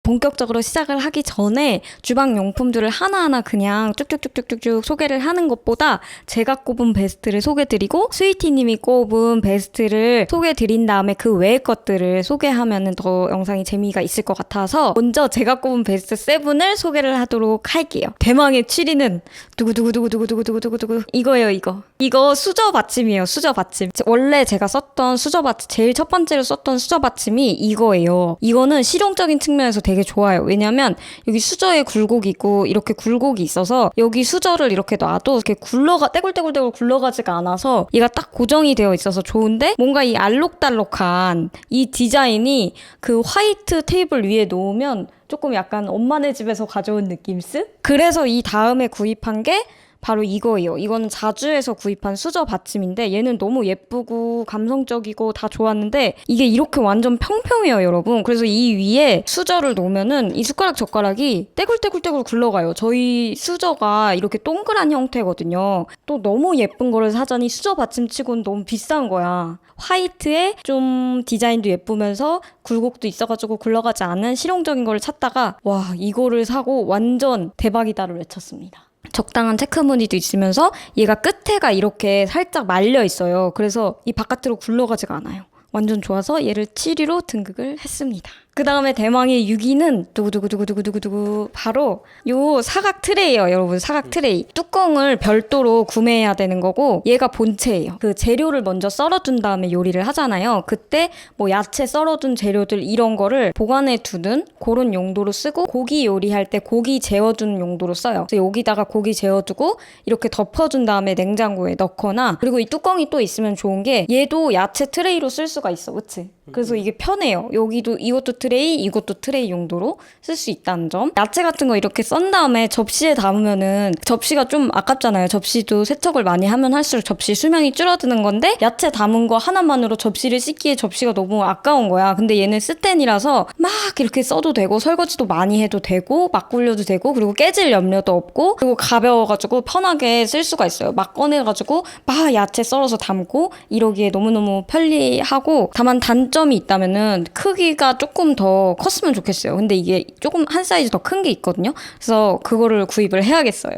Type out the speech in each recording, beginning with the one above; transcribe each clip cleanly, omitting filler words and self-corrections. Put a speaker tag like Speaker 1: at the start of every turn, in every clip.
Speaker 1: 본격적으로 시작을 하기 전에 주방 용품들을 하나하나 그냥 쭉쭉쭉쭉쭉 소개를 하는 것보다 제가 꼽은 베스트를 소개드리고 스위티님이 꼽은 베스트를 소개드린 다음에 그 외의 것들을 소개하면 더 영상이 재미가 있을 것 같아서 먼저 제가 꼽은 베스트 7을 소개를 하도록 할게요. 대망의 7위는 두구두구두구두구두구두구두구 이거예요. 이거 수저 받침이에요. 수저 받침. 원래 제가 썼던 수저 받침, 제일 첫 번째로 썼던 수저 받침이 이거예요. 이거는 실용적인 측면에서 되게 좋아요. 왜냐면 여기 수저에 굴곡이 있고 이렇게 굴곡이 있어서 여기 수저를 이렇게 놔도 이렇게 떼굴떼굴떼굴 굴러가지가 않아서 얘가 딱 고정이 되어 있어서 좋은데 뭔가 이 알록달록한 이 디자인이 그 화이트 테이블 위에 놓으면 조금 약간 엄마네 집에서 가져온 느낌스? 그래서 이 다음에 구입한 게 바로 이거예요. 이거는 자주에서 구입한 수저 받침인데 얘는 너무 예쁘고 감성적이고 다 좋았는데 이게 이렇게 완전 평평해요, 여러분. 그래서 이 위에 수저를 놓으면은 이 숟가락 젓가락이 떼굴떼굴떼굴 굴러가요. 저희 수저가 이렇게 동그란 형태거든요. 또 너무 예쁜 거를 사자니 수저 받침치고는 너무 비싼 거야. 화이트에 좀 디자인도 예쁘면서 굴곡도 있어가지고 굴러가지 않은 실용적인 거를 찾다가 와, 이거를 사고 완전 대박이다를 외쳤습니다. 적당한 체크 무늬도 있으면서 얘가 끝에가 이렇게 살짝 말려 있어요. 그래서 이 바깥으로 굴러가지가 않아요. 완전 좋아서 얘를 7위로 등극을 했습니다. 그 다음에 대망의 6위는 두구두구두구두구두구 바로 요 사각 트레이예요, 여러분. 사각 트레이. 뚜껑을 별도로 구매해야 되는 거고 얘가 본체예요. 그 재료를 먼저 썰어둔 다음에 요리를 하잖아요. 그때 뭐 야채 썰어둔 재료들 이런 거를 보관해 두는 그런 용도로 쓰고 고기 요리할 때 고기 재워두는 용도로 써요. 그래서 여기다가 고기 재워두고 이렇게 덮어준 다음에 냉장고에 넣거나 그리고 이 뚜껑이 또 있으면 좋은 게 얘도 야채 트레이로 쓸 수가 있어, 그치? 그래서 이게 편해요. 여기도 이것도 트레이, 이것도 트레이 용도로 쓸 수 있다는 점. 야채 같은 거 이렇게 썬 다음에 접시에 담으면은 접시가 좀 아깝잖아요. 접시도 세척을 많이 하면 할수록 접시 수명이 줄어드는 건데 야채 담은 거 하나만으로 접시를 씻기에 접시가 너무 아까운 거야. 근데 얘는 스텐이라서 막 이렇게 써도 되고 설거지도 많이 해도 되고 막 굴려도 되고 그리고 깨질 염려도 없고 그리고 가벼워가지고 편하게 쓸 수가 있어요. 막 꺼내가지고 막 야채 썰어서 담고 이러기에 너무너무 편리하고 다만 단점이 있다면은 크기가 조금 더 컸으면 좋겠어요. 근데 이게 조금 한 사이즈 더 큰 게 있거든요. 그래서 그거를 구입을 해야겠어요.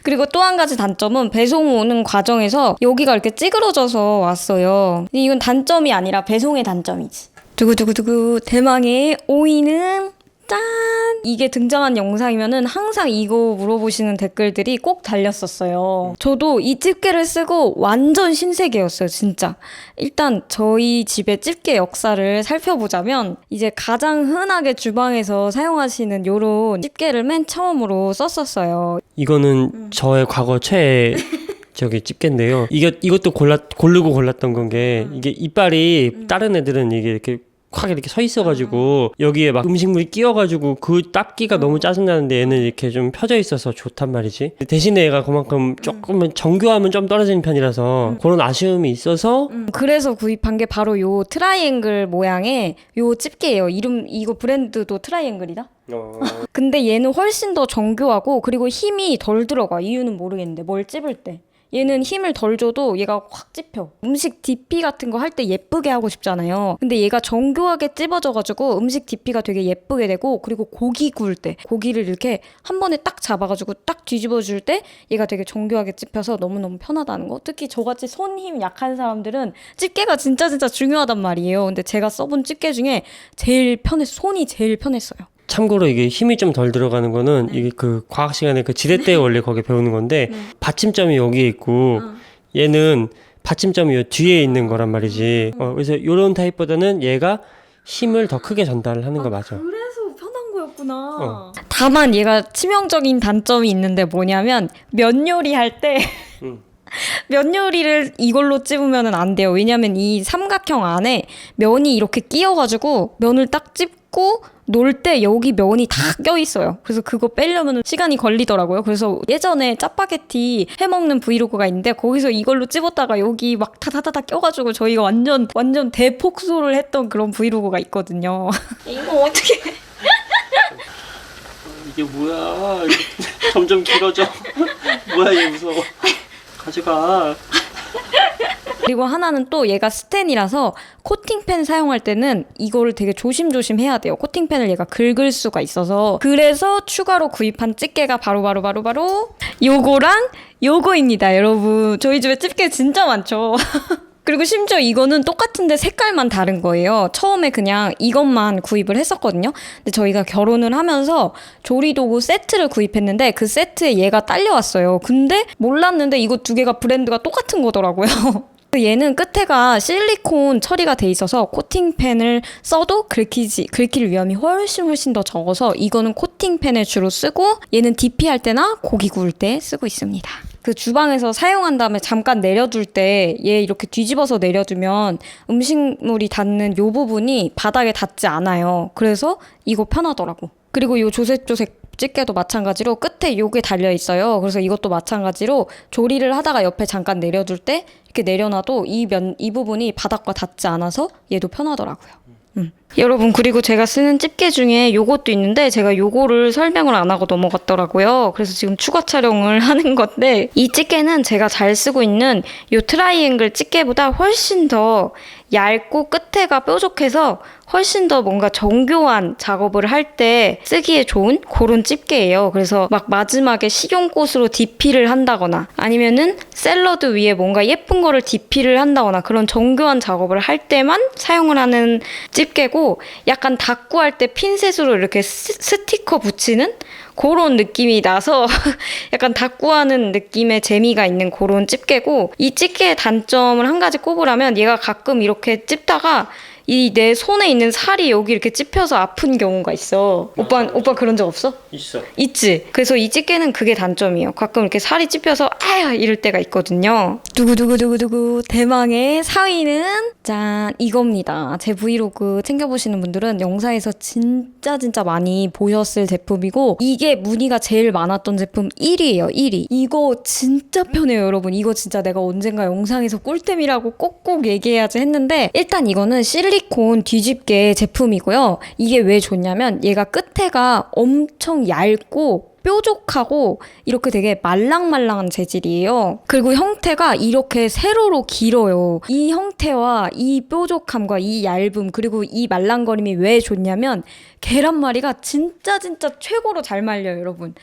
Speaker 1: 그리고 또 한 가지 단점은 배송 오는 과정에서 여기가 이렇게 찌그러져서 왔어요. 이건 단점이 아니라 배송의 단점이지. 두구두구두구 대망의 5위는 짠! 이게 등장한 영상이면은 항상 이거 물어보시는 댓글들이 꼭 달렸었어요. 저도 이 집게를 쓰고 완전 신세계였어요, 진짜. 일단 저희 집의 집게 역사를 살펴보자면 이제 가장 흔하게 주방에서 사용하시는 요런 집게를 맨 처음으로 썼었어요.
Speaker 2: 이거는 저의 과거 최애 저기 집게인데요. 이것도 고르고 골랐던 건 게 이게 이빨이 다른 애들은 이게 이렇게 확 이렇게 서 있어가지고 여기에 막 음식물이 끼어가지고 그 닦기가 너무 짜증나는데 얘는 이렇게 좀 펴져 있어서 좋단 말이지. 대신에 얘가 그만큼 조금 정교함은 좀 떨어지는 편이라서 그런 아쉬움이 있어서
Speaker 1: 그래서 구입한 게 바로 요 트라이앵글 모양의 요 집게예요. 이거 브랜드도 트라이앵글이다? 근데 얘는 훨씬 더 정교하고 그리고 힘이 덜 들어가. 이유는 모르겠는데 뭘 찝을 때 얘는 힘을 덜 줘도 얘가 확 찝혀. 음식 DP 같은 거 할 때 예쁘게 하고 싶잖아요. 근데 얘가 정교하게 찝어져가지고 음식 DP가 되게 예쁘게 되고 그리고 고기 구울 때 고기를 이렇게 한 번에 딱 잡아가지고 딱 뒤집어 줄 때 얘가 되게 정교하게 찝혀서 너무너무 편하다는 거. 특히 저같이 손 힘 약한 사람들은 집게가 진짜 중요하단 말이에요. 근데 제가 써본 집게 중에 손이 제일 편했어요.
Speaker 2: 참고로 이게 힘이 좀 덜 들어가는 거는 이게 그 과학 시간에 그 지렛대 원래 거기 배우는 건데 받침점이 여기에 있고 얘는 받침점이 요 뒤에 있는 거란 말이지. 그래서 이런 타입보다는 얘가 힘을 더 크게 전달을 하는 거 맞아.
Speaker 1: 그래서 편한 거였구나. 다만 얘가 치명적인 단점이 있는데 뭐냐면 면 요리할 때 면 요리를 이걸로 찝으면 안 돼요. 왜냐면 이 삼각형 안에 면이 이렇게 끼어가지고 면을 딱 찝고 놀 때 여기 면이 다 껴있어요. 그래서 그거 빼려면 시간이 걸리더라고요. 그래서 예전에 짜파게티 해먹는 브이로그가 있는데 거기서 이걸로 찝었다가 여기 막 타타타타 껴가지고 저희가 완전 대폭소를 했던 그런 브이로그가 있거든요. 이거 어떻게
Speaker 2: 이게 뭐야? 점점 길어져. 뭐야 얘 무서워. 가져가.
Speaker 1: 그리고 하나는 또 얘가 스텐이라서 코팅팬 사용할 때는 이거를 되게 조심조심 해야 돼요. 코팅팬을 얘가 긁을 수가 있어서. 그래서 추가로 구입한 집게가 바로 요거랑 요거입니다, 여러분. 저희 집에 집게 진짜 많죠. 그리고 심지어 이거는 똑같은데 색깔만 다른 거예요. 처음에 그냥 이것만 구입을 했었거든요. 근데 저희가 결혼을 하면서 조리도구 세트를 구입했는데 그 세트에 얘가 딸려왔어요. 근데 몰랐는데 이거 두 개가 브랜드가 똑같은 거더라고요. 얘는 끝에가 실리콘 처리가 돼 있어서 코팅펜을 써도 긁힐 위험이 훨씬 더 적어서 이거는 코팅펜을 주로 쓰고 얘는 DP 할 때나 고기 구울 때 쓰고 있습니다. 그 주방에서 사용한 다음에 잠깐 내려둘 때 얘 이렇게 뒤집어서 내려두면 음식물이 닿는 요 부분이 바닥에 닿지 않아요. 그래서 이거 편하더라고. 그리고 요 조색조색 집게도 마찬가지로 끝에 요게 달려 있어요. 그래서 이것도 마찬가지로 조리를 하다가 옆에 잠깐 내려둘 때 이렇게 내려놔도 이 부분이 바닥과 닿지 않아서 얘도 편하더라고요. 여러분, 그리고 제가 쓰는 집게 중에 요것도 있는데 제가 요거를 설명을 안 하고 넘어갔더라고요. 그래서 지금 추가 촬영을 하는 건데 이 집게는 제가 잘 쓰고 있는 요 트라이앵글 집게보다 훨씬 더 얇고 끝에가 뾰족해서 훨씬 더 뭔가 정교한 작업을 할 때 쓰기에 좋은 그런 집게예요. 그래서 막 마지막에 식용꽃으로 DP를 한다거나 아니면은 샐러드 위에 뭔가 예쁜 거를 DP를 한다거나 그런 정교한 작업을 할 때만 사용을 하는 집게고 약간 닦고 할 때 핀셋으로 이렇게 스티커 붙이는 그런 느낌이 나서 약간 닦고하는 느낌의 재미가 있는 그런 집게고 이 집게의 단점을 한 가지 꼽으라면 얘가 가끔 이렇게 찝다가 이 내 손에 있는 살이 여기 이렇게 찝혀서 아픈 경우가 있어. 오빠 그런 적 없어?
Speaker 2: 있어.
Speaker 1: 있지. 그래서 이 집게는 그게 단점이에요. 가끔 이렇게 살이 찝혀서 아야 이럴 때가 있거든요. 두구두구두구두구 대망의 4위는 짠 이겁니다. 제 브이로그 챙겨보시는 분들은 영상에서 진짜 많이 보셨을 제품이고 이게 문의가 제일 많았던 제품 1위예요. 1위. 이거 진짜 편해요, 여러분. 이거 진짜 내가 언젠가 영상에서 꿀템이라고 꼭꼭 얘기해야지 했는데 일단 이거는 실리콘 뒤집개 제품이고요. 이게 왜 좋냐면 얘가 끝에가 엄청 얇고 뾰족하고 이렇게 되게 말랑말랑한 재질이에요. 그리고 형태가 이렇게 세로로 길어요. 이 형태와 이 뾰족함과 이 얇음 그리고 이 말랑거림이 왜 좋냐면 계란말이가 진짜 최고로 잘 말려요, 여러분.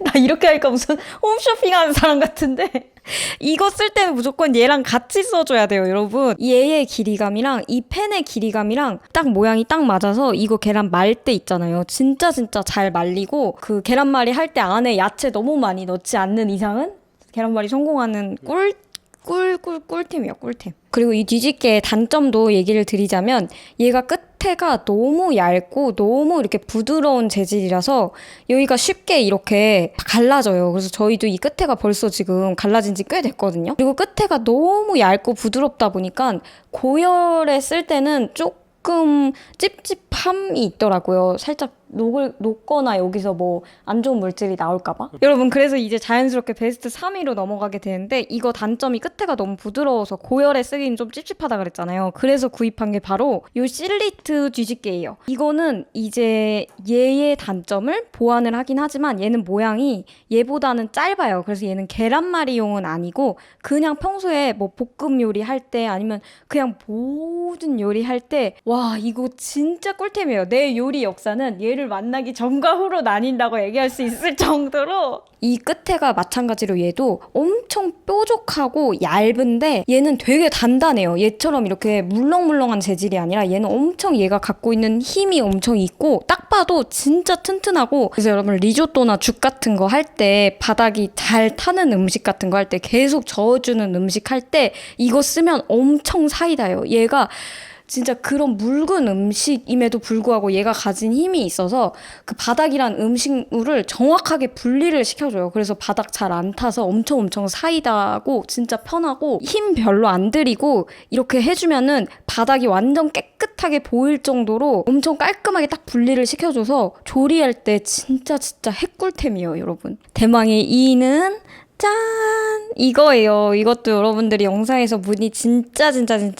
Speaker 1: 나 이렇게 하니까 무슨 홈쇼핑하는 사람 같은데 이거 쓸 때는 무조건 얘랑 같이 써줘야 돼요, 여러분. 얘의 길이감이랑 이 펜의 길이감이랑 딱 모양이 딱 맞아서 이거 계란 말 때 있잖아요. 진짜 잘 말리고 그 계란말이 할 때 안에 야채 너무 많이 넣지 않는 이상은 계란말이 성공하는 꿀템이야, 꿀템. 그리고 이 뒤집개의 단점도 얘기를 드리자면 얘가 끝에가 너무 얇고 너무 이렇게 부드러운 재질이라서 여기가 쉽게 이렇게 갈라져요. 그래서 저희도 이 끝에가 벌써 지금 갈라진 지 꽤 됐거든요. 그리고 끝에가 너무 얇고 부드럽다 보니까 고열에 쓸 때는 조금 찝찝함이 있더라고요. 살짝 녹거나 여기서 뭐 안 좋은 물질이 나올까봐. 여러분, 그래서 이제 자연스럽게 베스트 3위로 넘어가게 되는데 이거 단점이 끝에가 너무 부드러워서 고열에 쓰기는 좀 찝찝하다 그랬잖아요. 그래서 구입한 게 바로 이 실리트 뒤집개예요. 이거는 이제 얘의 단점을 보완을 하긴 하지만 얘는 모양이 얘보다는 짧아요. 그래서 얘는 계란말이용은 아니고 그냥 평소에 뭐 볶음 요리 할 때 아니면 그냥 모든 요리 할 때 와, 이거 진짜 꿀템이에요. 내 요리 역사는 얘를 만나기 전과 후로 나뉜다고 얘기할 수 있을 정도로 이 끝에가 마찬가지로 얘도 엄청 뾰족하고 얇은데 얘는 되게 단단해요. 얘처럼 이렇게 물렁물렁한 재질이 아니라 얘는 엄청 얘가 갖고 있는 힘이 엄청 있고 딱 봐도 진짜 튼튼하고 그래서 여러분 리조또나 죽 같은 거 할 때 바닥이 잘 타는 음식 같은 거 할 때 계속 저어주는 음식 할 때 이거 쓰면 엄청 사이다요. 얘가 진짜 그런 묽은 음식임에도 불구하고 얘가 가진 힘이 있어서 그 바닥이란 음식물을 정확하게 분리를 시켜줘요. 그래서 바닥 잘 안 타서 엄청 사이다고 진짜 편하고 힘 별로 안 들이고 이렇게 해주면은 바닥이 완전 깨끗하게 보일 정도로 엄청 깔끔하게 딱 분리를 시켜줘서 조리할 때 진짜 핵꿀템이에요, 여러분. 대망의 2위는 짠! 이거예요. 이것도 여러분들이 영상에서 문의 진짜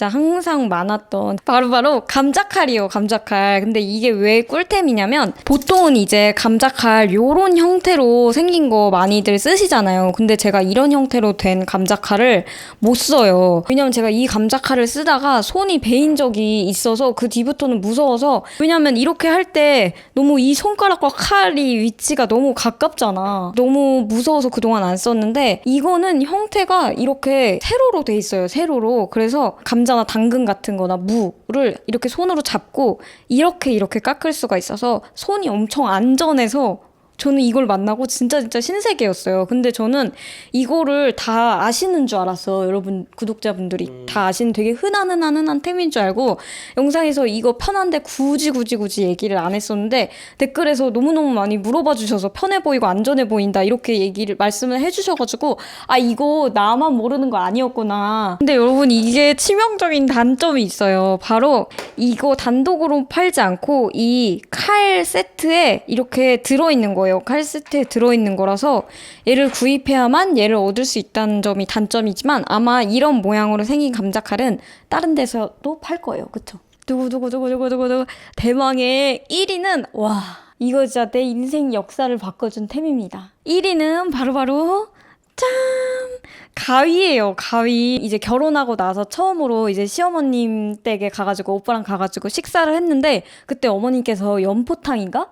Speaker 1: 항상 많았던 바로 감자칼이에요. 감자칼. 근데 이게 왜 꿀템이냐면 보통은 이제 감자칼 요런 형태로 생긴 거 많이들 쓰시잖아요. 근데 제가 이런 형태로 된 감자칼을 못 써요. 왜냐면 제가 이 감자칼을 쓰다가 손이 베인 적이 있어서 그 뒤부터는 무서워서, 왜냐면 이렇게 할 때 너무 이 손가락과 칼이 위치가 너무 가깝잖아. 너무 무서워서 그동안 안 썼는데 이거는 형태가 이렇게 세로로 돼 있어요. 세로로. 그래서 감자나 당근 같은 거나 무를 이렇게 손으로 잡고 이렇게 깎을 수가 있어서 손이 엄청 안전해서 저는 이걸 만나고 진짜 신세계였어요. 근데 저는 이거를 다 아시는 줄 알았어. 여러분 구독자분들이 다 아시는 되게 흔한 템인 줄 알고 영상에서 이거 편한데 굳이 얘기를 안 했었는데 댓글에서 너무너무 많이 물어봐 주셔서 편해 보이고 안전해 보인다 이렇게 말씀을 해주셔가지고 아 이거 나만 모르는 거 아니었구나. 근데 여러분 이게 치명적인 단점이 있어요. 바로 이거 단독으로 팔지 않고 이 칼 세트에 이렇게 들어있는 거예요. 칼 세트에 들어있는 거라서 얘를 구입해야만 얘를 얻을 수 있다는 점이 단점이지만 아마 이런 모양으로 생긴 감자칼은 다른 데서도 팔 거예요. 그쵸? 두구두구 대망의 1위는 와 이거 진짜 내 인생 역사를 바꿔준 템입니다. 1위는 바로 짠! 가위예요. 가위. 이제 결혼하고 나서 처음으로 이제 시어머님 댁에 가가지고 오빠랑 가가지고 식사를 했는데 그때 어머님께서 연포탕인가?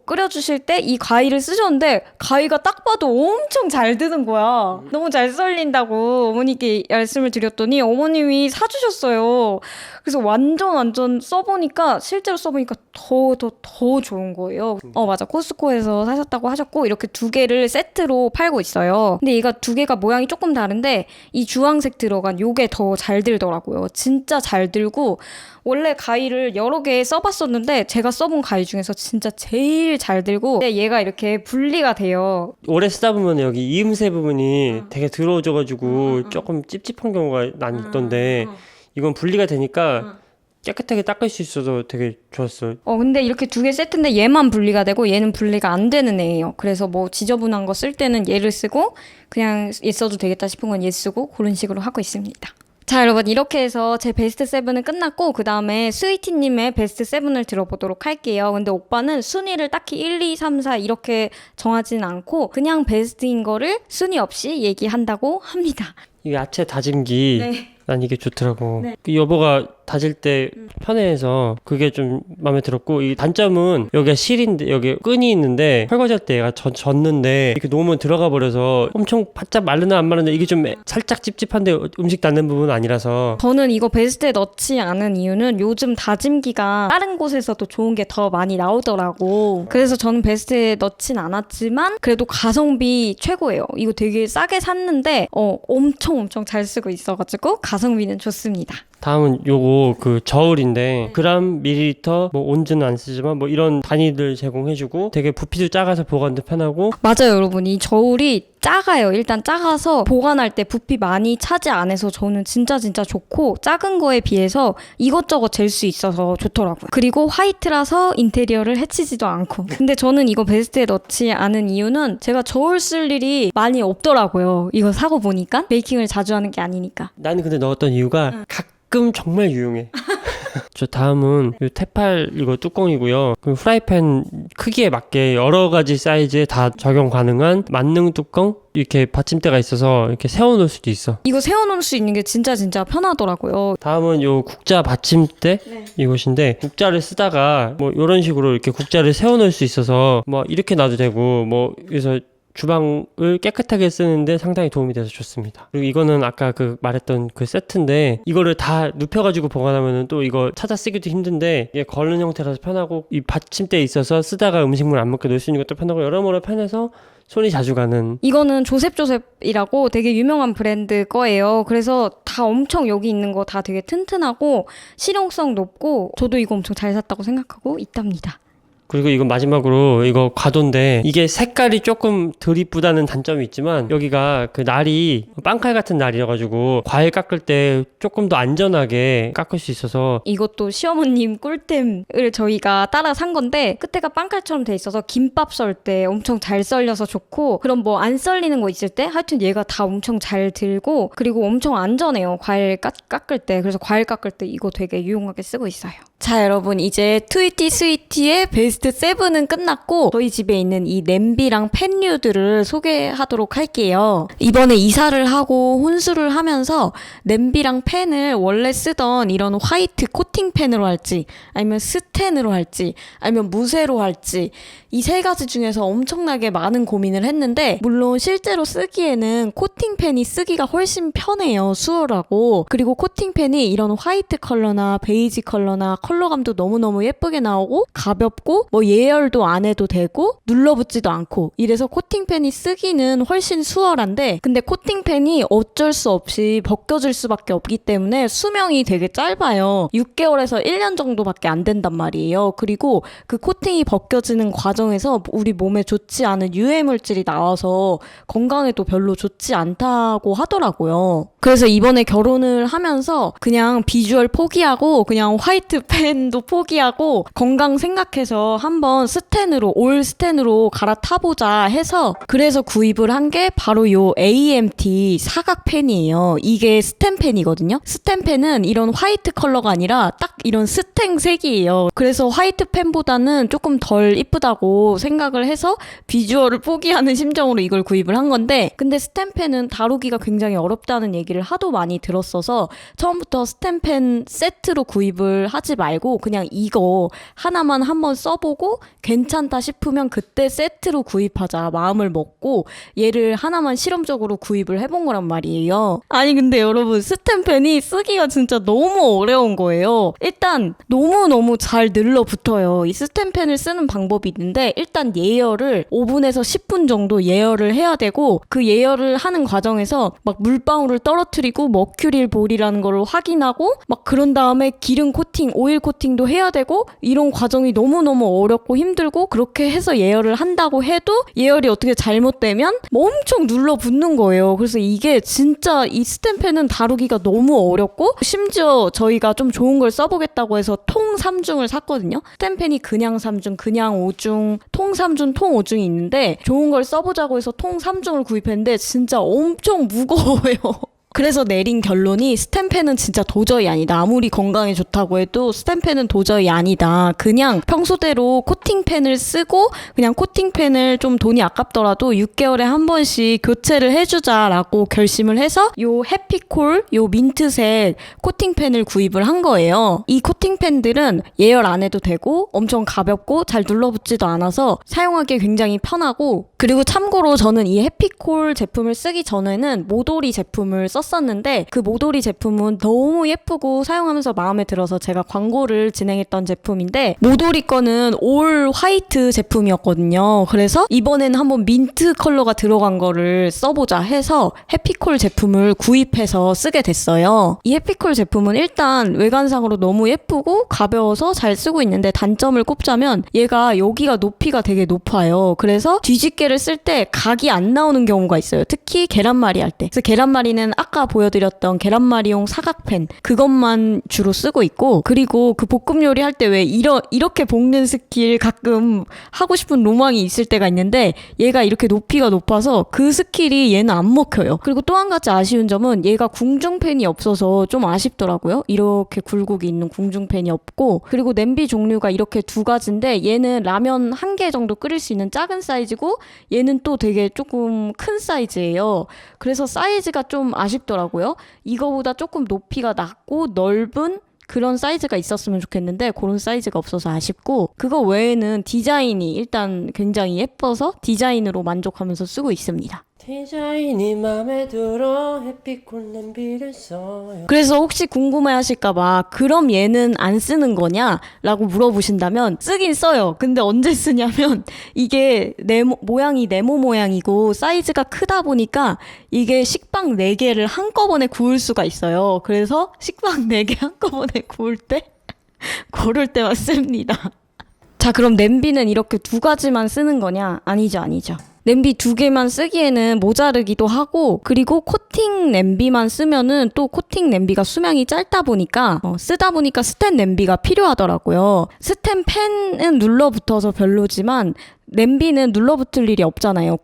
Speaker 1: 끓여주실 때 이 가위를 쓰셨는데 가위가 딱 봐도 엄청 잘 드는 거야. 너무 잘 썰린다고 어머니께 말씀을 드렸더니 어머님이 사주셨어요. 그래서 완전 써보니까 실제로 써보니까 더 좋은 거예요. 맞아. 코스코에서 사셨다고 하셨고 이렇게 두 개를 세트로 팔고 있어요. 근데 얘가 두 개가 모양이 조금 다른데 이 주황색 들어간 요게 더 잘 들더라고요. 진짜 잘 들고 원래 가위를 여러 개 써봤었는데 제가 써본 가위 중에서 진짜 제일 잘 들고 얘가 이렇게 분리가 돼요.
Speaker 2: 오래 쓰다 보면 여기 이음새 부분이 되게 더러워져가지고 조금 찝찝한 경우가 난 있던데 이건 분리가 되니까 깨끗하게 닦을 수 있어서 되게 좋았어요.
Speaker 1: 근데 이렇게 두 개 세트인데 얘만 분리가 되고 얘는 분리가 안 되는 애예요. 그래서 뭐 지저분한 거 쓸 때는 얘를 쓰고 그냥 얘 써도 되겠다 싶은 건 얘 쓰고 그런 식으로 하고 있습니다. 자 여러분 이렇게 해서 제 베스트 7은 끝났고 그 다음에 스위티님의 베스트 7을 들어보도록 할게요. 근데 오빠는 순위를 딱히 1, 2, 3, 4 이렇게 정하진 않고 그냥 베스트인 거를 순위 없이 얘기한다고 합니다.
Speaker 2: 이 야채 다짐기
Speaker 1: 네.
Speaker 2: 난 이게 좋더라고.
Speaker 1: 네.
Speaker 2: 그 여보가 다질 때 편해해서 그게 좀 마음에 들었고 이 단점은 여기가 실인데 여기 끈이 있는데 설거지할 때 얘가 졌는데 이렇게 놓으면 들어가 버려서 엄청 바짝 마르나 안 마르나 이게 좀 살짝 찝찝한데 음식 닿는 부분은 아니라서
Speaker 1: 저는 이거 베스트에 넣지 않은 이유는 요즘 다짐기가 다른 곳에서도 좋은 게 더 많이 나오더라고. 그래서 저는 베스트에 넣진 않았지만 그래도 가성비 최고예요. 이거 되게 싸게 샀는데 엄청 잘 쓰고 있어가지고 가성비는 좋습니다.
Speaker 2: 다음은 요거 그 저울인데 그람 밀리리터 뭐 온즈는 안 쓰지만 뭐 이런 단위들 제공해주고 되게 부피도 작아서 보관도 편하고
Speaker 1: 맞아요 여러분 이 저울이 작아요. 일단 작아서 보관할 때 부피 많이 차지 안 해서 저는 진짜 좋고 작은 거에 비해서 이것저것 잴 수 있어서 좋더라고요. 그리고 화이트라서 인테리어를 해치지도 않고. 근데 저는 이거 베스트에 넣지 않은 이유는 제가 저울 쓸 일이 많이 없더라고요. 이거 사고 보니까 베이킹을 자주 하는 게 아니니까.
Speaker 2: 나는 근데 넣었던 이유가 가끔 정말 유용해. 저 다음은 이 테팔 이거 뚜껑이고요. 그 프라이팬 크기에 맞게 여러 가지 사이즈에 다 적용 가능한 만능 뚜껑 이렇게 받침대가 있어서 이렇게 세워놓을 수도 있어.
Speaker 1: 이거 세워놓을 수 있는 게 진짜 편하더라고요.
Speaker 2: 다음은 요 국자 받침대 이것인데 국자를 쓰다가 뭐 이런 식으로 이렇게 국자를 세워놓을 수 있어서 뭐 이렇게 놔도 되고 뭐 그래서 주방을 깨끗하게 쓰는데 상당히 도움이 돼서 좋습니다. 그리고 이거는 아까 그 말했던 그 세트인데 이거를 다 눕혀가지고 보관하면은 또 이거 찾아 쓰기도 힘든데 이게 걸른 형태라서 편하고 이 받침대에 있어서 쓰다가 음식물 안 먹게 놓을 수 있는 것도 편하고 여러모로 편해서 손이 자주 가는.
Speaker 1: 이거는 조셉이라고 되게 유명한 브랜드 거예요. 그래서 다 엄청 여기 있는 거 다 되게 튼튼하고 실용성 높고 저도 이거 엄청 잘 샀다고 생각하고 있답니다.
Speaker 2: 그리고 이건 마지막으로 이거 과도인데 이게 색깔이 조금 덜 이쁘다는 단점이 있지만 여기가 그 날이 빵칼 같은 날이라 가지고 과일 깎을 때 조금 더 안전하게 깎을 수 있어서
Speaker 1: 이것도 시어머님 꿀템을 저희가 따라 산 건데 끝에가 빵칼처럼 돼 있어서 김밥 썰 때 엄청 잘 썰려서 좋고 그럼 뭐 안 썰리는 거 있을 때 하여튼 얘가 다 엄청 잘 들고 그리고 엄청 안전해요. 과일 깎을 때. 그래서 과일 깎을 때 이거 되게 유용하게 쓰고 있어요. 자 여러분 이제 트위티 스위티의 베스트 7은 끝났고 저희 집에 있는 이 냄비랑 팬류들을 소개하도록 할게요. 이번에 이사를 하고 혼수를 하면서 냄비랑 팬을 원래 쓰던 이런 화이트 코팅 팬으로 할지 아니면 스텐으로 할지 아니면 무쇠로 할지 이 세 가지 중에서 엄청나게 많은 고민을 했는데 물론 실제로 쓰기에는 코팅 팬이 쓰기가 훨씬 편해요. 수월하고 그리고 코팅 팬이 이런 화이트 컬러나 베이지 컬러나 컬러감도 너무너무 예쁘게 나오고 가볍고 뭐 예열도 안 해도 되고 눌러붙지도 않고 이래서 코팅팬이 쓰기는 훨씬 수월한데 근데 코팅팬이 어쩔 수 없이 벗겨질 수밖에 없기 때문에 수명이 되게 짧아요. 6개월에서 1년 정도밖에 안 된단 말이에요. 그리고 그 코팅이 벗겨지는 과정에서 우리 몸에 좋지 않은 유해물질이 나와서 건강에도 별로 좋지 않다고 하더라고요. 그래서 이번에 결혼을 하면서 그냥 비주얼 포기하고 그냥 화이트 팬도 포기하고 건강 생각해서 한번 스텐으로 올 스텐으로 갈아타보자 해서 그래서 구입을 한 게 바로 요 AMT 사각 팬이에요. 이게 스텐 팬이거든요. 스텐 팬은 이런 화이트 컬러가 아니라 딱 이런 스텐 색이에요. 그래서 화이트 팬보다는 조금 덜 이쁘다고 생각을 해서 비주얼을 포기하는 심정으로 이걸 구입을 한 건데 근데 스텐 팬은 다루기가 굉장히 어렵다는 얘기를 하도 많이 들었어서 처음부터 스텐 팬 세트로 구입을 하지 말고 그냥 이거 하나만 한번 써보고 괜찮다 싶으면 그때 세트로 구입하자 마음을 먹고 얘를 하나만 실험적으로 구입을 해본 거란 말이에요. 아니 근데 여러분 스텐펜이 쓰기가 진짜 너무 어려운 거예요. 일단 너무너무 잘 늘러붙어요. 이 스텐펜을 쓰는 방법이 있는데 일단 예열을 5분에서 10분 정도 예열을 해야 되고 그 예열을 하는 과정에서 막 물방울을 떨어뜨리고 머큐릴 볼이라는 걸 확인하고 막 그런 다음에 기름 코팅, 오일 코팅도 해야 되고 이런 과정이 너무너무 어렵고 힘들고 그렇게 해서 예열을 한다고 해도 예열이 어떻게 잘못되면 엄청 눌러붙는 거예요. 그래서 이게 진짜 이 스텐펜은 다루기가 너무 어렵고 심지어 저희가 좀 좋은 걸 써보겠다고 해서 통 3중을 샀거든요. 스텐펜이 그냥 3중, 그냥 5중, 통 3중, 통 5중이 있는데 좋은 걸 써보자고 해서 통 3중을 구입했는데 진짜 엄청 무거워요. 그래서 내린 결론이 스텐펜은 진짜 도저히 아니다. 아무리 건강에 좋다고 해도 스텐펜은 도저히 아니다. 그냥 평소대로 코팅펜을 쓰고 그냥 코팅펜을 좀 돈이 아깝더라도 6개월에 한 번씩 교체를 해주자라고 결심을 해서 요 해피콜, 요 민트색 코팅펜을 구입을 한 거예요. 이 코팅펜들은 예열 안 해도 되고 엄청 가볍고 잘 눌러붙지도 않아서 사용하기 굉장히 편하고 그리고 참고로 저는 이 해피콜 제품을 쓰기 전에는 모도리 제품을 썼었는데 그 모도리 제품은 너무 예쁘고 사용하면서 마음에 들어서 제가 광고를 진행했던 제품인데 모도리 거는 올 화이트 제품이었거든요. 그래서 이번에는 한번 민트 컬러가 들어간 거를 써보자 해서 해피콜 제품을 구입해서 쓰게 됐어요. 이 해피콜 제품은 일단 외관상으로 너무 예쁘고 가벼워서 잘 쓰고 있는데 단점을 꼽자면 얘가 여기가 높이가 되게 높아요. 그래서 뒤집개를 쓸 때 각이 안 나오는 경우가 있어요. 특히 계란말이 할 때. 그래서 계란말이는 아까 보여드렸던 계란말이용 사각팬 그것만 주로 쓰고 있고 그리고 그 볶음 요리 할 때 왜 이렇게 볶는 스킬 가끔 하고 싶은 로망이 있을 때가 있는데 얘가 이렇게 높이가 높아서 그 스킬이 얘는 안 먹혀요. 그리고 또 한 가지 아쉬운 점은 얘가 궁중팬이 없어서 좀 아쉽더라고요. 이렇게 굴곡이 있는 궁중팬이 없고 그리고 냄비 종류가 이렇게 두 가지인데 얘는 라면 1개 정도 끓일 수 있는 작은 사이즈고 얘는 또 되게 조금 큰 사이즈예요. 그래서 사이즈가 좀 아쉽더라고요. 이거보다 조금 높이가 낮고 넓은 그런 사이즈가 있었으면 좋겠는데 그런 사이즈가 없어서 아쉽고 그거 외에는 디자인이 일단 굉장히 예뻐서 디자인으로 만족하면서 쓰고 있습니다.
Speaker 2: 디자인이 맘에 들어 해피콜 냄비를 써요.
Speaker 1: 그래서 혹시 궁금해하실까봐 그럼 얘는 안 쓰는 거냐? 라고 물어보신다면 쓰긴 써요. 근데 언제 쓰냐면 이게 모양이 네모 모양이고 사이즈가 크다 보니까 이게 식빵 4개를 한꺼번에 구울 수가 있어요. 그래서 식빵 4개 한꺼번에 구울 때 고를 때만 씁니다. 자, 그럼 냄비는 이렇게 2가지만 쓰는 거냐? 아니죠. 냄비 2개만 쓰기에는 모자르기도 하고, 그리고 코팅 냄비만 쓰면은 또 코팅 냄비가 수명이 짧다 보니까 쓰다 보니까 스텐 냄비가 필요하더라고요. 스텐 팬은 눌러붙어서 별로지만 냄비는 눌러붙을 일이 없잖아요.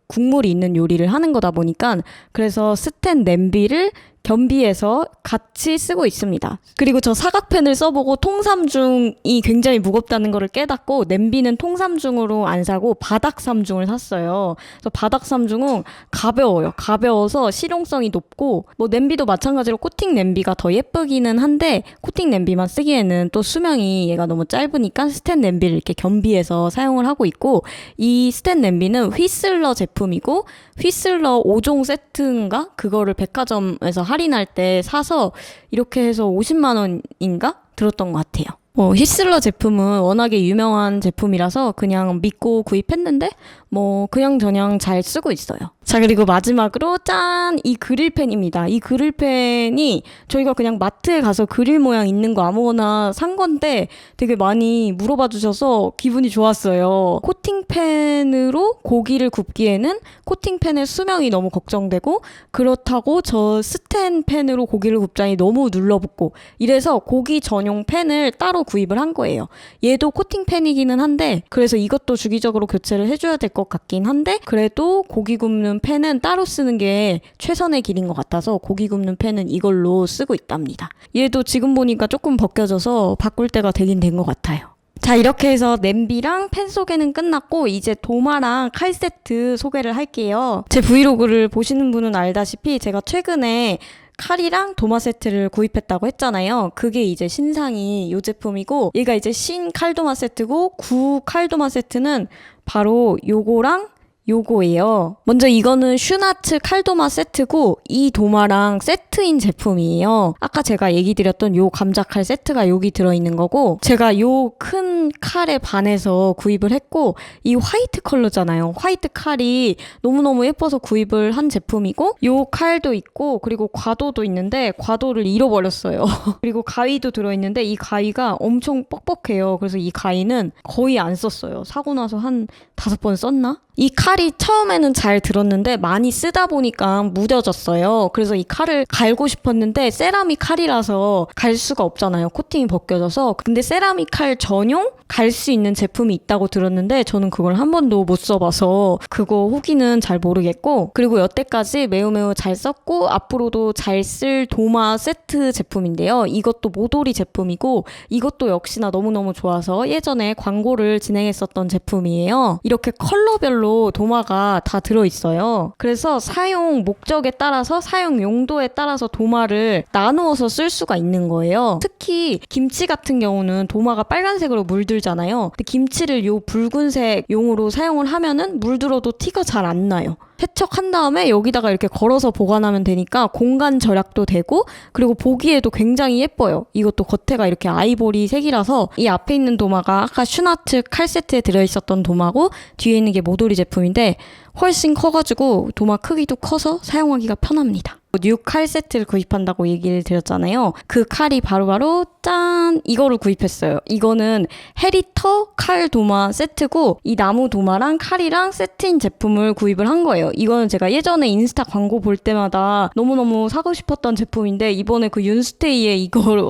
Speaker 1: 국물이 있는 요리를 하는 거다 보니까. 그래서 스텐 냄비를 겸비해서 같이 쓰고 있습니다. 그리고 저 사각팬을 써보고 통삼중이 굉장히 무겁다는 거를 깨닫고 냄비는 통삼중으로 안 사고 바닥삼중을 샀어요. 그래서 바닥삼중은 가벼워요. 가벼워서 실용성이 높고, 뭐 냄비도 마찬가지로 코팅 냄비가 더 예쁘기는 한데 코팅 냄비만 쓰기에는 또 수명이 얘가 너무 짧으니까 스텐 냄비를 이렇게 겸비해서 사용을 하고 있고, 이 스텐 냄비는 휘슬러 제품이고 휘슬러 5종 세트인가? 그거를 백화점에서 할인할 때 사서 이렇게 해서 50만 원인가? 들었던 것 같아요. 휘슬러 제품은 워낙에 유명한 제품이라서 그냥 믿고 구입했는데 뭐 그냥저냥 잘 쓰고 있어요. 자, 그리고 마지막으로 짠! 이 그릴팬입니다. 이 그릴팬이 저희가 그냥 마트에 가서 그릴 모양 있는 거 아무거나 산 건데 되게 많이 물어봐 주셔서 기분이 좋았어요. 코팅팬으로 고기를 굽기에는 코팅팬의 수명이 너무 걱정되고, 그렇다고 저 스텐팬으로 고기를 굽자니 너무 눌러붙고, 이래서 고기 전용 팬을 따로 구입을 한 거예요. 얘도 코팅팬이기는 한데 그래서 이것도 주기적으로 교체를 해줘야 될 것 같긴 한데, 그래도 고기 굽는 팬은 따로 쓰는 게 최선의 길인 것 같아서 고기 굽는 팬은 이걸로 쓰고 있답니다. 얘도 지금 보니까 조금 벗겨져서 바꿀 때가 되긴 된 것 같아요. 자, 이렇게 해서 냄비랑 팬 소개는 끝났고 이제 도마랑 칼 세트 소개를 할게요. 제 브이로그를 보시는 분은 알다시피 제가 최근에 칼이랑 도마 세트를 구입했다고 했잖아요. 그게 이제 신상이 이 제품이고, 얘가 이제 신 칼도마 세트고, 구 칼도마 세트는 바로 요거랑 요거예요. 먼저 이거는 슈나츠 칼도마 세트고, 이 도마랑 세트인 제품이에요. 아까 제가 얘기 드렸던 요 감자칼 세트가 여기 들어있는 거고, 제가 요 큰 칼에 반해서 구입을 했고, 이 화이트 컬러잖아요. 화이트 칼이 너무너무 예뻐서 구입을 한 제품이고, 요 칼도 있고, 그리고 과도도 있는데 과도를 잃어버렸어요. 그리고 가위도 들어있는데 이 가위가 엄청 뻑뻑해요. 그래서 이 가위는 거의 안 썼어요. 사고 나서 한 5번 썼나? 이 칼이 처음에는 잘 들었는데 많이 쓰다 보니까 무뎌졌어요. 그래서 이 칼을 갈고 싶었는데 세라믹 칼이라서 갈 수가 없잖아요. 코팅이 벗겨져서. 근데 세라믹 칼 전용 갈 수 있는 제품이 있다고 들었는데 저는 그걸 한 번도 못 써봐서 그거 후기는 잘 모르겠고, 그리고 여태까지 매우 잘 썼고 앞으로도 잘 쓸 도마 세트 제품인데요. 이것도 모도리 제품이고 이것도 역시나 너무너무 좋아서 예전에 광고를 진행했었던 제품이에요. 이렇게 컬러별로 도마가 다 들어있어요. 그래서 사용 목적에 따라서 사용 용도에 따라서 도마를 나누어서 쓸 수가 있는 거예요. 특히 김치 같은 경우는 도마가 빨간색으로 물들잖아요. 근데 김치를 요 붉은색 용으로 사용을 하면은 물들어도 티가 잘 안 나요. 세척한 다음에 여기다가 이렇게 걸어서 보관하면 되니까 공간 절약도 되고, 그리고 보기에도 굉장히 예뻐요. 이것도 겉에가 이렇게 아이보리 색이라서, 이 앞에 있는 도마가 아까 슈나츠 칼 세트에 들어있었던 도마고 뒤에 있는 게 모도리 제품인데 훨씬 커가지고 도마 크기도 커서 사용하기가 편합니다. 뉴 칼 세트를 구입한다고 얘기를 드렸잖아요. 그 칼이 바로바로 짠! 이거를 구입했어요. 이거는 헤리터 칼 도마 세트고, 이 나무 도마랑 칼이랑 세트인 제품을 구입을 한 거예요. 이거는 제가 예전에 인스타 광고 볼 때마다 너무너무 사고 싶었던 제품인데 이번에 그 윤스테이에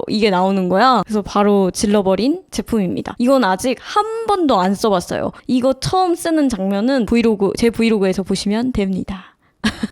Speaker 1: 이게 나오는 거야. 그래서 바로 질러버린 제품입니다. 이건 아직 한 번도 안 써봤어요. 이거 처음 쓰는 장면은 제 브이로그에서 보시면 됩니다.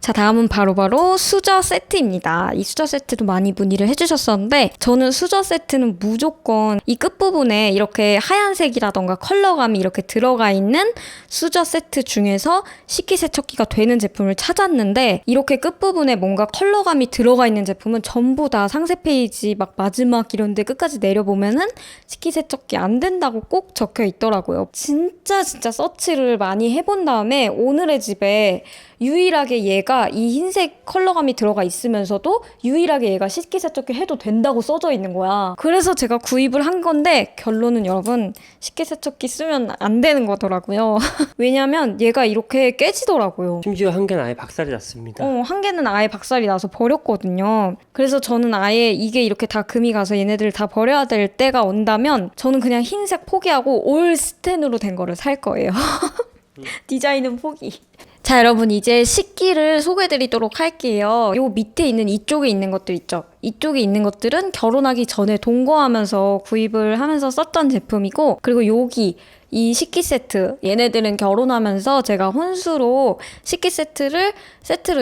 Speaker 1: 자, 다음은 바로 수저 세트입니다. 이 수저 세트도 많이 문의를 해주셨었는데 저는 수저 세트는 무조건 이 끝부분에 이렇게 하얀색이라던가 컬러감이 이렇게 들어가 있는 수저 세트 중에서 식기세척기가 되는 제품을 찾았는데, 이렇게 끝부분에 뭔가 컬러감이 들어가 있는 제품은 전부 다 상세 페이지 막 마지막 이런 데 끝까지 내려보면은 식기세척기 안 된다고 꼭 적혀 있더라고요. 진짜 서치를 많이 해본 다음에 오늘의 집에 유일하게 유일하게 얘가 이 흰색 컬러감이 들어가 있으면서도 유일하게 얘가 식기세척기 해도 된다고 써져 있는 거야. 그래서 제가 구입을 한 건데 결론은 여러분 식기세척기 쓰면 안 되는 거더라고요. 왜냐면 얘가 이렇게 깨지더라고요.
Speaker 2: 심지어 한 개는 아예 박살이 났습니다.
Speaker 1: 한 개는 아예 박살이 나서 버렸거든요. 그래서 저는 아예 이게 이렇게 다 금이 가서 얘네들을 다 버려야 될 때가 온다면 저는 그냥 흰색 포기하고 올 스텐으로 된 거를 살 거예요. 디자인은 포기. 자, 여러분 이제 식기를 소개해드리도록 할게요. 요 밑에 있는 이쪽에 있는 것들 있죠. 이쪽에 있는 것들은 결혼하기 전에 동거하면서 구입을 하면서 썼던 제품이고, 그리고 여기 이 식기 세트, 얘네들은 결혼하면서 제가 혼수로 식기 세트를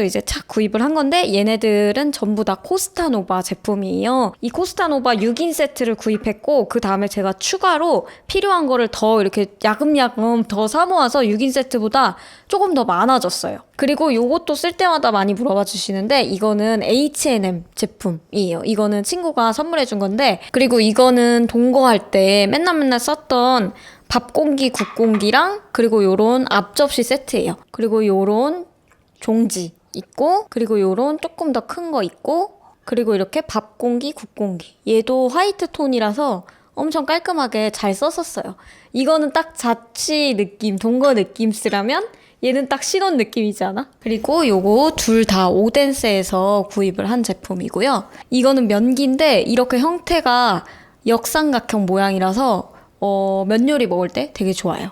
Speaker 1: 이제 착 구입을 한 건데, 얘네들은 전부 다 코스타노바 제품이에요. 이 코스타노바 6인 세트를 구입했고, 그 다음에 제가 추가로 필요한 거를 더 이렇게 야금야금 더 사모아서 6인 세트보다 조금 더 많아졌어요. 그리고 요것도 쓸 때마다 많이 물어봐 주시는데, 이거는 H&M 제품이에요. 이거는 친구가 선물해 준 건데, 그리고 이거는 동거할 때 맨날 썼던 밥 공기, 국 공기랑, 그리고 요런 앞접시 세트예요. 그리고 요런 종지 있고, 그리고 요런 조금 더 큰 거 있고, 그리고 이렇게 밥 공기, 국 공기. 얘도 화이트 톤이라서 엄청 깔끔하게 잘 썼었어요. 이거는 딱 자취 느낌, 동거 느낌 쓰라면 얘는 딱 신혼 느낌이지 않아? 그리고 요거 둘 다 오덴스에서 구입을 한 제품이고요. 이거는 면기인데 이렇게 형태가 역삼각형 모양이라서 면 요리 먹을 때 되게 좋아요.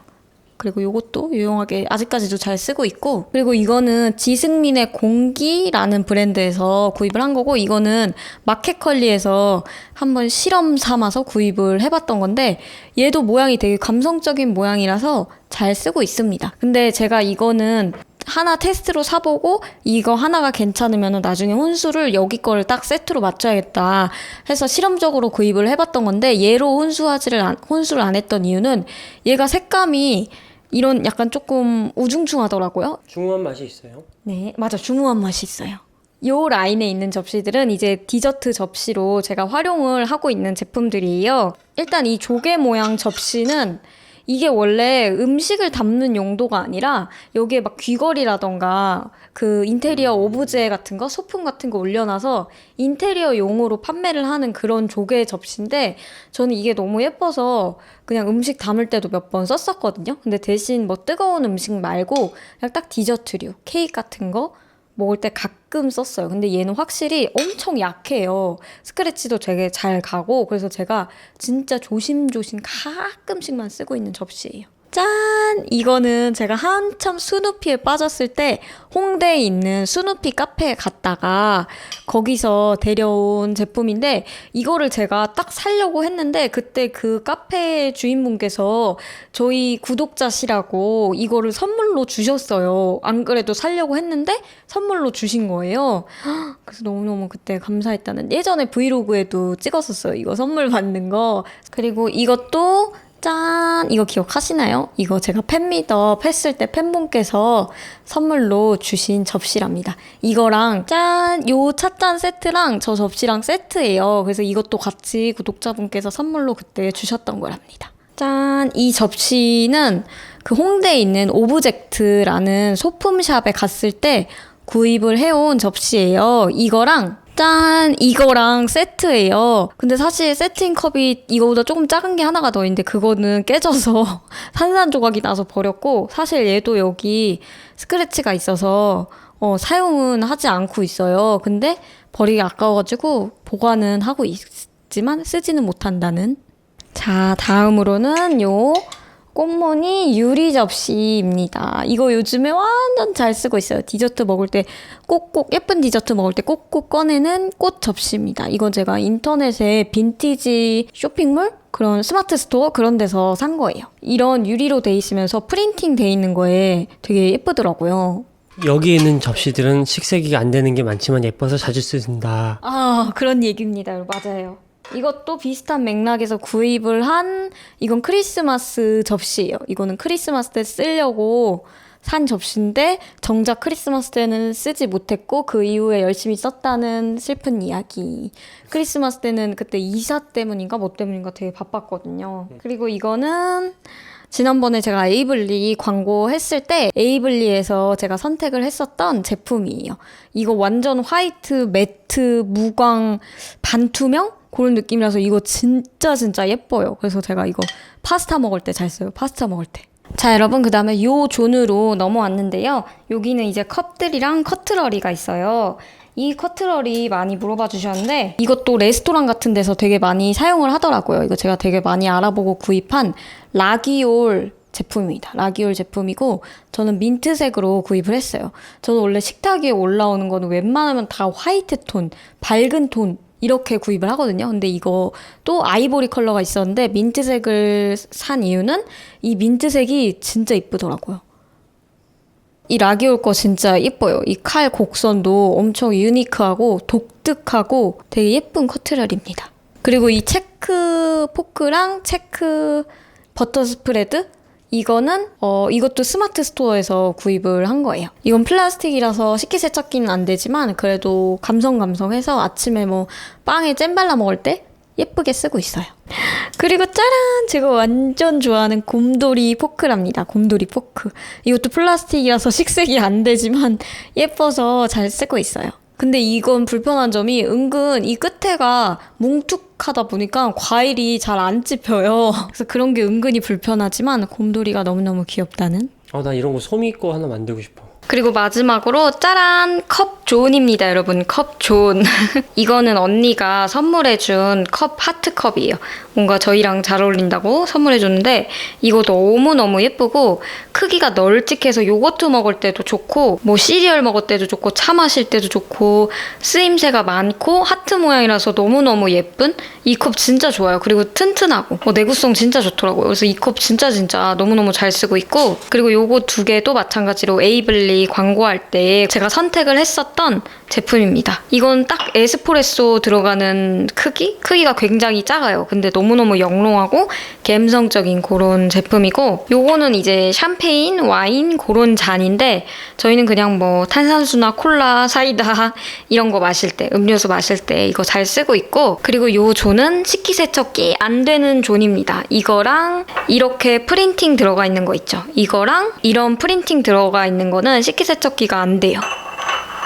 Speaker 1: 그리고 요것도 유용하게 아직까지도 잘 쓰고 있고, 그리고 이거는 지승민의 공기라는 브랜드에서 구입을 한 거고, 이거는 마켓컬리에서 한번 실험 삼아서 구입을 해봤던 건데, 얘도 모양이 되게 감성적인 모양이라서 잘 쓰고 있습니다. 근데 제가 이거는 하나 테스트로 사보고 이거 하나가 괜찮으면 나중에 혼수를 여기 거를 딱 세트로 맞춰야겠다 해서 실험적으로 구입을 해봤던 건데, 얘로 혼수를 안 했던 이유는 얘가 색감이 이런 약간 조금 우중충하더라고요.
Speaker 2: 중후한 맛이 있어요.
Speaker 1: 네, 맞아. 중후한 맛이 있어요. 요 라인에 있는 접시들은 이제 디저트 접시로 제가 활용을 하고 있는 제품들이에요. 일단 이 조개 모양 접시는 이게 원래 음식을 담는 용도가 아니라 여기에 막 귀걸이라던가 그 인테리어 오브제 같은 거, 소품 같은 거 올려놔서 인테리어 용으로 판매를 하는 그런 조개 접시인데, 저는 이게 너무 예뻐서 그냥 음식 담을 때도 몇 번 썼었거든요. 근데 대신 뭐 뜨거운 음식 말고 그냥 딱 디저트류, 케이크 같은 거 먹을 때 가끔 썼어요. 근데 얘는 확실히 엄청 약해요. 스크래치도 되게 잘 가고, 그래서 제가 진짜 조심조심 가끔씩만 쓰고 있는 접시예요. 짠! 이거는 제가 한참 스누피에 빠졌을 때 홍대에 있는 스누피 카페에 갔다가 거기서 데려온 제품인데, 이거를 제가 딱 사려고 했는데 그때 그 카페 주인분께서 저희 구독자시라고 이거를 선물로 주셨어요. 안 그래도 사려고 했는데 선물로 주신 거예요. 그래서 너무너무 그때 감사했다는, 예전에 브이로그에도 찍었었어요. 이거 선물 받는 거. 그리고 이것도 짠! 이거 기억하시나요? 이거 제가 팬미업 했을 때 팬분께서 선물로 주신 접시랍니다. 이거랑 짠! 요 찻잔 세트랑 저 접시랑 세트예요. 그래서 이것도 같이 구독자분께서 선물로 그때 주셨던 거랍니다. 짠! 이 접시는 그 홍대에 있는 오브젝트라는 소품샵에 갔을 때 구입을 해온 접시예요. 이거랑 짠! 이거랑 세트예요. 근데 사실 세팅컵이 이거보다 조금 작은 게 하나가 더 있는데 그거는 깨져서 산산조각이 나서 버렸고, 사실 얘도 여기 스크래치가 있어서 사용은 하지 않고 있어요. 근데 버리기 아까워가지고 보관은 하고 있지만 쓰지는 못한다는. 자, 다음으로는 요 꽃무늬 유리 접시입니다. 이거 요즘에 완전 잘 쓰고 있어요. 디저트 먹을 때 꼭꼭, 예쁜 디저트 먹을 때 꼭꼭 꺼내는 꽃 접시입니다. 이건 제가 인터넷에 빈티지 쇼핑몰? 그런 스마트 스토어 그런 데서 산 거예요. 이런 유리로 돼 있으면서 프린팅 돼 있는 거에 되게 예쁘더라고요.
Speaker 2: 여기 있는 접시들은 식세기가 안 되는 게 많지만 예뻐서 자주 쓴다.
Speaker 1: 아, 그런 얘기입니다. 맞아요. 이것도 비슷한 맥락에서 구입을 한, 이건 크리스마스 접시예요. 이거는 크리스마스 때 쓰려고 산 접시인데 정작 크리스마스 때는 쓰지 못했고 그 이후에 열심히 썼다는 슬픈 이야기. 크리스마스 때는 그때 이사 때문인가 뭐 때문인가 되게 바빴거든요. 그리고 이거는 지난번에 제가 에이블리 광고했을 때 에이블리에서 제가 선택을 했었던 제품이에요. 이거 완전 화이트, 매트, 무광, 반투명? 그런 느낌이라서 이거 진짜 예뻐요. 그래서 제가 이거 파스타 먹을 때 잘 써요. 파스타 먹을 때. 자, 여러분, 그 다음에 요 존으로 넘어왔는데요. 여기는 이제 컵들이랑 커트러리가 있어요. 이 커트러리 많이 물어봐 주셨는데 이것도 레스토랑 같은 데서 되게 많이 사용을 하더라고요. 이거 제가 되게 많이 알아보고 구입한 라기올 제품입니다. 라기올 제품이고 저는 민트색으로 구입을 했어요. 저는 원래 식탁 위에 올라오는 거는 웬만하면 다 화이트 톤, 밝은 톤 이렇게 구입을 하거든요. 근데 이거 또 아이보리 컬러가 있었는데 민트색을 산 이유는 이 민트색이 진짜 이쁘더라고요. 이 라기올 거 진짜 예뻐요. 이 칼 곡선도 엄청 유니크하고 독특하고 되게 예쁜 커트러리입니다. 그리고 이 체크 포크랑 체크 버터 스프레드? 이거는 이것도 스마트 스토어에서 구입을 한 거예요. 이건 플라스틱이라서 식기세척기는 안 되지만 그래도 감성해서 아침에 뭐 빵에 잼 발라 먹을 때 예쁘게 쓰고 있어요. 그리고 짜란! 제가 완전 좋아하는 곰돌이 포크랍니다. 곰돌이 포크. 이것도 플라스틱이라서 식색이 안 되지만 예뻐서 잘 쓰고 있어요. 근데 이건 불편한 점이 은근 이 끝에가 뭉툭하다 보니까 과일이 잘 안 찝혀요. 그래서 그런 게 은근히 불편하지만 곰돌이가 너무너무 귀엽다는.
Speaker 2: 나 이런 거 소미 거 하나 만들고 싶어.
Speaker 1: 그리고 마지막으로 짜란! 컵존입니다, 여러분. 컵존. 이거는 언니가 선물해준 컵, 하트컵이에요. 뭔가 저희랑 잘 어울린다고 선물해줬는데 이거 너무너무 예쁘고 크기가 널찍해서 요거트 먹을 때도 좋고 뭐 시리얼 먹을 때도 좋고 차 마실 때도 좋고 쓰임새가 많고 하트 모양이라서 너무너무 예쁜 이 컵 진짜 좋아요. 그리고 튼튼하고 내구성 진짜 좋더라고요. 그래서 이 컵 진짜 너무너무 잘 쓰고 있고 그리고 요거 두 개도 마찬가지로 에이블리 광고할 때 제가 선택을 했었던 제품입니다. 이건 딱 에스프레소 들어가는 크기가 굉장히 작아요. 근데 너무너무 영롱하고 감성적인 그런 제품이고 요거는 이제 샴페인, 와인 그런 잔인데 저희는 그냥 뭐 탄산수나 콜라, 사이다 이런 거 마실 때, 음료수 마실 때 이거 잘 쓰고 있고 그리고 요 존은 식기세척기 안 되는 존입니다. 이거랑 이렇게 프린팅 들어가 있는 거 있죠. 이거랑 이런 프린팅 들어가 있는 거는 식기세척기가 안 돼요.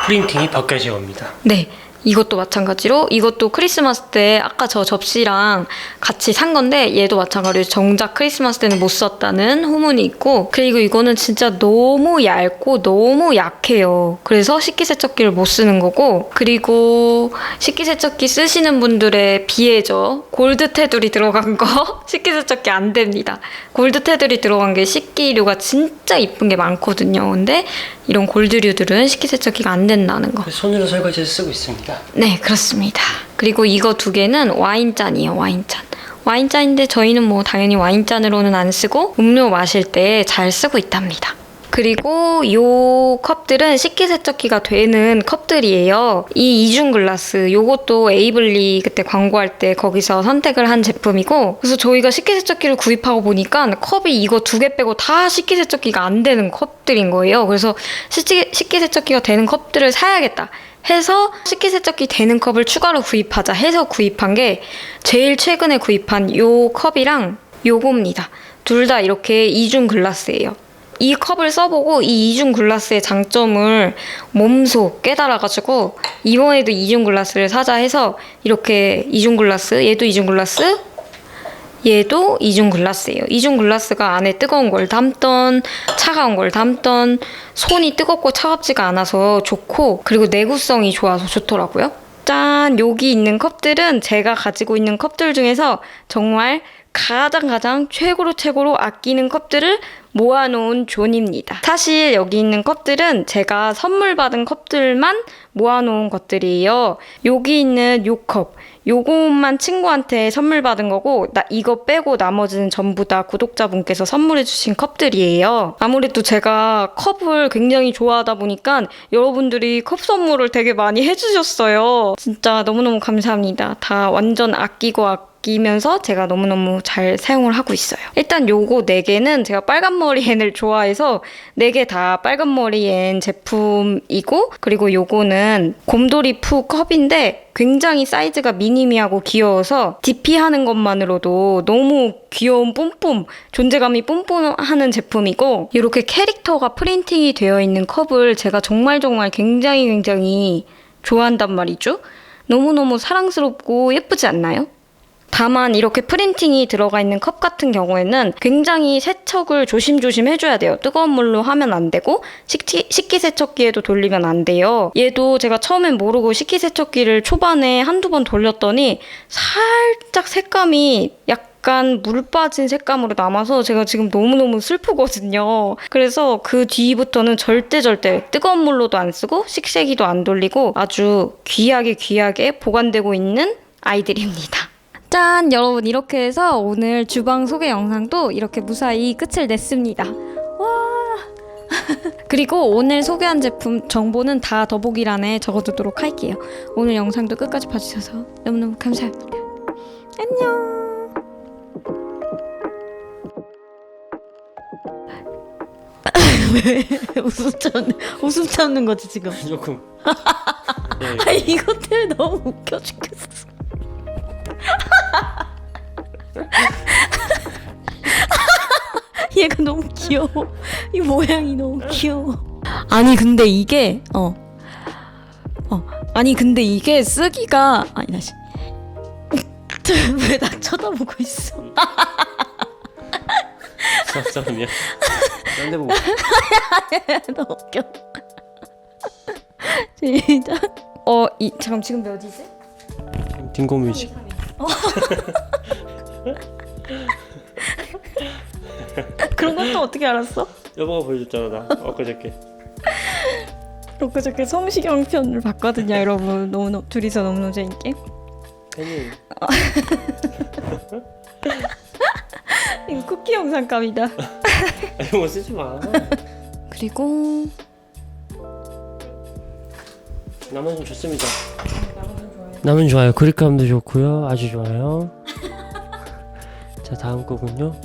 Speaker 2: 프린팅이 바뀌어지 옵니다.
Speaker 1: 네. 이것도 마찬가지로 이것도 크리스마스 때 아까 저 접시랑 같이 산 건데 얘도 마찬가지로 정작 크리스마스 때는 못 썼다는 후문이 있고 그리고 이거는 진짜 너무 얇고 너무 약해요. 그래서 식기세척기를 못 쓰는 거고 그리고 식기세척기 쓰시는 분들의 비애죠. 골드 테두리 들어간 거 식기세척기 안 됩니다. 골드 테두리 들어간 게 식기류가 진짜 이쁜 게 많거든요. 근데 이런 골드류들은 식기세척기가 안 된다는 거.
Speaker 2: 손으로 설거지해서 쓰고 있습니다.
Speaker 1: 네, 그렇습니다. 그리고 이거 두 개는 와인잔이에요, 와인잔. 와인잔인데 저희는 뭐 당연히 와인잔으로는 안 쓰고 음료 마실 때 잘 쓰고 있답니다. 그리고 요 컵들은 식기세척기가 되는 컵들이에요. 이 이중 글라스 요것도 에이블리 그때 광고할 때 거기서 선택을 한 제품이고 그래서 저희가 식기세척기를 구입하고 보니까 컵이 이거 두 개 빼고 다 식기세척기가 안 되는 컵들인 거예요. 그래서 식기세척기가 되는 컵들을 사야겠다 해서 식기세척기 되는 컵을 추가로 구입하자 해서 구입한 게 제일 최근에 구입한 요 컵이랑 요겁니다. 둘 다 이렇게 이중 글라스예요. 이 컵을 써보고 이 이중 글라스의 장점을 몸소 깨달아가지고 이번에도 이중 글라스를 사자 해서 이렇게 이중 글라스, 얘도 이중 글라스, 얘도 이중 글라스예요. 이중 글라스가 안에 뜨거운 걸 담던 차가운 걸 담던 손이 뜨겁고 차갑지가 않아서 좋고 그리고 내구성이 좋아서 좋더라고요. 짠! 여기 있는 컵들은 제가 가지고 있는 컵들 중에서 정말 가장 최고로 아끼는 컵들을 모아놓은 존입니다. 사실 여기 있는 컵들은 제가 선물 받은 컵들만 모아놓은 것들이에요. 여기 있는 요 컵, 요것만 친구한테 선물 받은 거고 이거 빼고 나머지는 전부 다 구독자분께서 선물해주신 컵들이에요. 아무래도 제가 컵을 굉장히 좋아하다 보니까 여러분들이 컵 선물을 되게 많이 해주셨어요. 진짜 너무너무 감사합니다. 다 완전 아끼면서 제가 너무너무 잘 사용을 하고 있어요. 일단 요거 4개는 제가 빨간머리 앤을 좋아해서 4개 다 빨간머리 앤 제품이고 그리고 요거는 곰돌이 푸 컵인데 굉장히 사이즈가 미니미하고 귀여워서 DP하는 것만으로도 너무 귀여운 뿜뿜, 존재감이 뿜뿜하는 제품이고 이렇게 캐릭터가 프린팅이 되어 있는 컵을 제가 정말 굉장히 좋아한단 말이죠. 너무너무 사랑스럽고 예쁘지 않나요? 다만 이렇게 프린팅이 들어가 있는 컵 같은 경우에는 굉장히 세척을 조심조심 해줘야 돼요. 뜨거운 물로 하면 안 되고 식기세척기에도 돌리면 안 돼요. 얘도 제가 처음엔 모르고 식기세척기를 초반에 한두 번 돌렸더니 살짝 색감이 약간 물 빠진 색감으로 남아서 제가 지금 너무너무 슬프거든요. 그래서 그 뒤부터는 절대 뜨거운 물로도 안 쓰고 식세기도 안 돌리고 아주 귀하게 보관되고 있는 아이들입니다. 짠! 여러분 이렇게 해서 오늘 주방 소개 영상도 이렇게 무사히 끝을 냈습니다. 와! 그리고 오늘 소개한 제품 정보는 다 더보기란에 적어두도록 할게요. 오늘 영상도 끝까지 봐주셔서 너무너무 감사합니다. 안녕!
Speaker 3: 왜 웃음 참는 거지 지금?
Speaker 2: 조금. 네.
Speaker 3: 아 이것 때문에 너무 웃겨 죽겠어. 얘가 너무 귀여워. 이 모양이 너무 귀여워.
Speaker 1: 아니 근데 이게 아니 근데 이게 쓰기가 아니 다시
Speaker 3: 왜 나 쳐다보고 있어?
Speaker 2: 싸움이야. 딴데 보고.
Speaker 3: 너무 웃겨. 진짜.
Speaker 1: 잠깐 지금 몇 이지?
Speaker 2: 딩고뮤직.
Speaker 3: 그런 것도 어떻게 알았어?
Speaker 2: 여보가 보여줬잖아 나 엊그저께.
Speaker 1: 그저께 성시경 편을 봤거든요, 여러분. 너무 둘이서 너무 재밌게.
Speaker 2: 팬이.
Speaker 1: 이거 쿠키 영상감이다.
Speaker 2: 이거 쓰지 마.
Speaker 1: 그리고
Speaker 2: 나머지는 좋습니다. 나머지는 좋아요. 그립감도 좋고요. 아주 좋아요. 자 다음 곡은요.